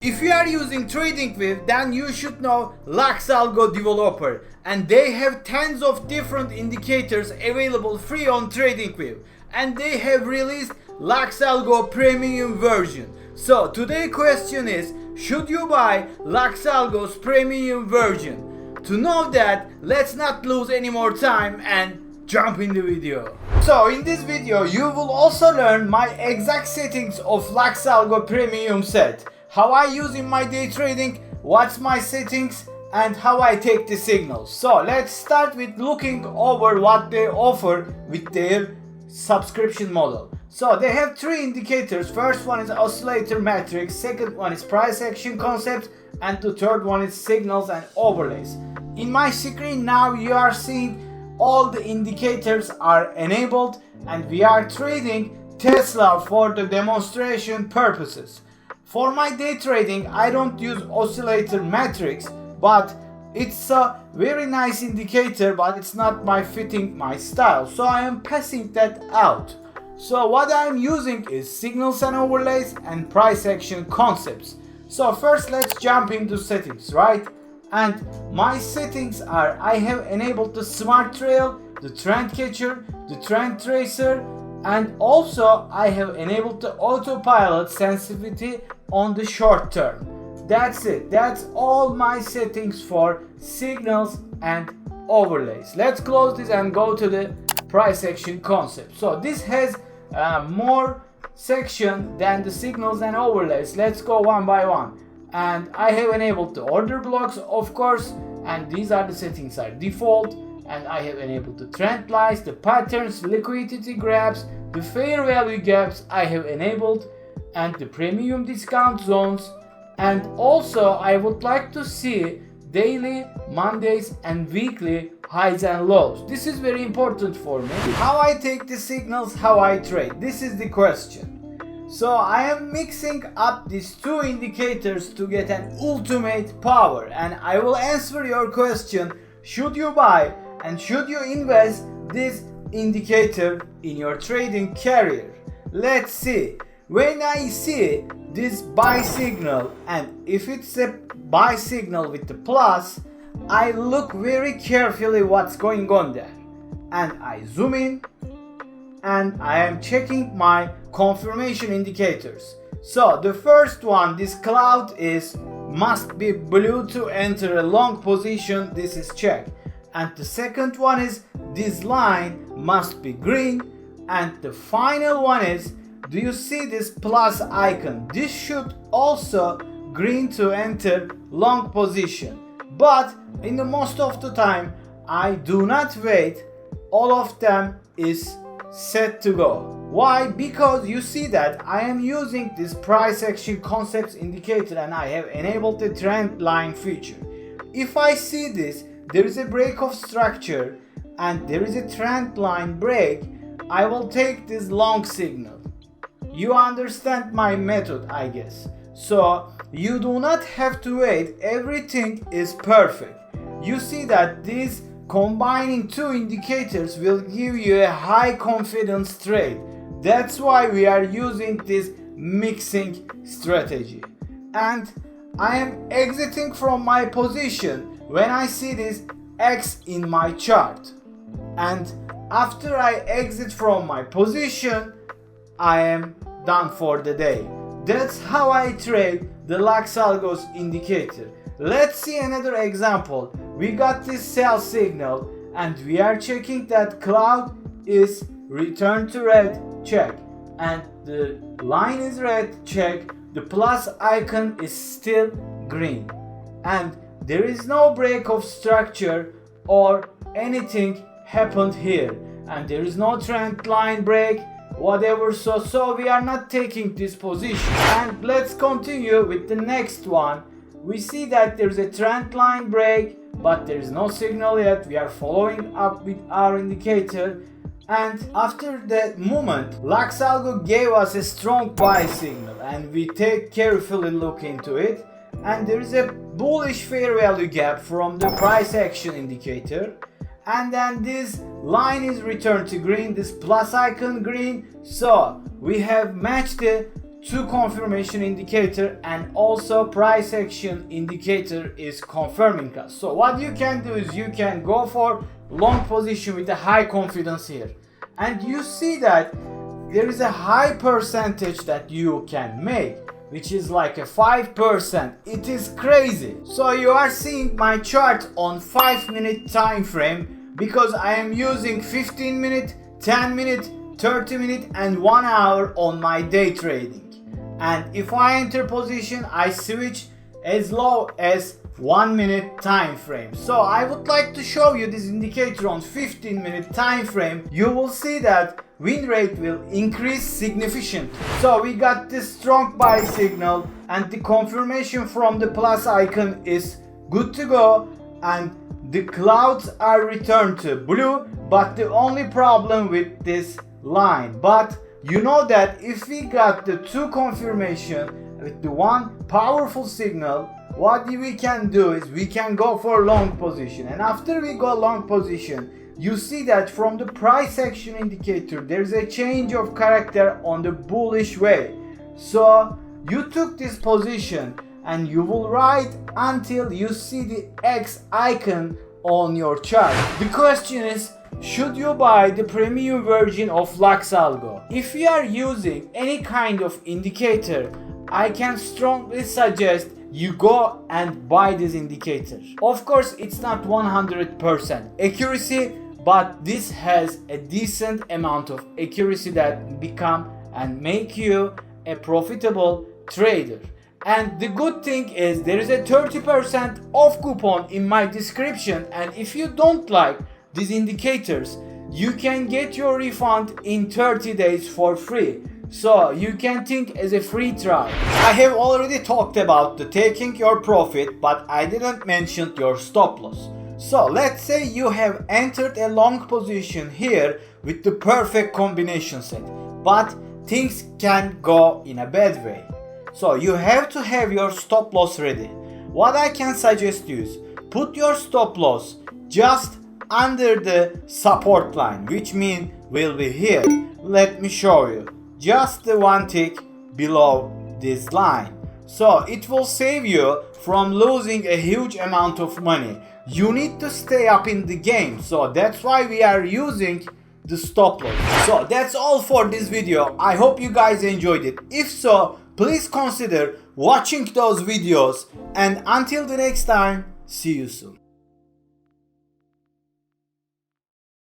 If you are using TradingView, then you should know Lux Algo developer, and they have tens of different indicators available free on TradingView, and they have released Lux Algo premium version. So today's question is, should you buy Lux Algo's premium version? To know that, let's not lose any more time and jump in the video. So in this video you will also learn my exact settings of Lux Algo premium set, how I use in my day trading, what's my settings, and how I take the signals. So let's start with looking over what they offer with their subscription model. So they have three indicators. First one is oscillator matrix, second one is price action concepts, and the third one is signals and overlays. In my screen now you are seeing all the indicators are enabled, and we are trading Tesla for the demonstration purposes. For my day trading, I don't use oscillator matrix, but it's a very nice indicator, but it's not fitting my style, so I am passing that out. So what I'm using is signals and overlays and price action concepts. So first let's jump into settings, right? And my settings are, I have enabled the smart trail, the trend catcher, the trend tracer, and also I have enabled the autopilot sensitivity on the short term. That's it. That's all my settings for signals and overlays. Let's close this and go to the price action concept. So this has more section than the signals and overlays. Let's go one by one. And I have enabled the order blocks, of course, and these are the settings are default. And I have enabled the trend lines, the patterns, liquidity grabs, the fair value gaps I have enabled, and the premium discount zones. And also I would like to see daily, Mondays and weekly highs and lows. This is very important for me. How I take the signals, how I trade, this is the question. So I am mixing up these two indicators to get an ultimate power, and I will answer your question, should you buy and should you invest this indicator in your trading career? Let's see. When I see this buy signal, and if it's a buy signal with the plus, I look very carefully what's going on there, and I zoom in and I am checking my confirmation indicators. So the first one, this cloud is must be blue to enter a long position. This is check. And the second one is this line must be green, and the final one is, do you see this plus icon? This should also green to enter long position. But in the most of the time I do not wait, all of them is set to go. Why? Because you see that I am using this price action concepts indicator and I have enabled the trend line feature. If I see this, there is a break of structure and there is a trend line break, I will take this long signal. You understand my method, I guess. So you do not have to wait, everything is perfect. You see that these combining two indicators will give you a high confidence trade. That's why we are using this mixing strategy. And I am exiting from my position when I see this X in my chart. And after I exit from my position, I am done for the day. That's how I trade the Lux Algo's indicator. Let's see another example. We got this sell signal and we are checking that cloud is return to red, check, and the line is red, check, the plus icon is still green, and there is no break of structure or anything happened here, and there is no trend line break, whatever. So we are not taking this position. And let's continue with the next one. We see that there is a trend line break, but there is no signal yet. We are following up with our indicator, and after that moment Lux Algo gave us a strong buy signal, and we take carefully look into it, and there is a bullish fair value gap from the price action indicator, and then this line is returned to green, this plus icon green. So we have matched the two confirmation indicator and also price action indicator is confirming us. So what you can do is you can go for long position with a high confidence here, and you see that there is a high percentage that you can make, which is like a 5%. It is crazy. So you are seeing my chart on 5-minute time frame because I am using 15 minute, 10 minute, 30 minute and 1 hour on my day trading. And if I enter position, I switch as low as 1 minute time frame. So I would like to show you this indicator on 15-minute time frame. You will see that win rate will increase significantly. So we got this strong buy signal and the confirmation from the plus icon is good to go, and the clouds are returned to blue. But the only problem with this line, but you know that if we got the two confirmation with the one powerful signal, what we can do is we can go for long position. And after we go long position, you see that from the price action indicator there's a change of character on the bullish way. So you took this position and you will ride until you see the X icon on your chart. The question is, should you buy the premium version of LuxAlgo? If you are using any kind of indicator, I can strongly suggest you go and buy this indicator. Of course, it's not 100% accuracy, but this has a decent amount of accuracy that become and make you a profitable trader. And the good thing is there is a 30% off coupon in my description, and if you don't like these indicators, you can get your refund in 30 days for free. So you can think as a free trial. I have already talked about the taking your profit, but I didn't mention your stop loss. So let's say you have entered a long position here with the perfect combination set, but things can go in a bad way. So you have to have your stop loss ready. What I can suggest you is put your stop loss just under the support line, which means will be here. Let me show you. Just the one tick below this line. So it will save you from losing a huge amount of money. You need to stay up in the game, so that's why we are using the stop loss. So that's all for this video. I hope you guys enjoyed it. If so, please consider watching those videos, and until the next time, see you soon.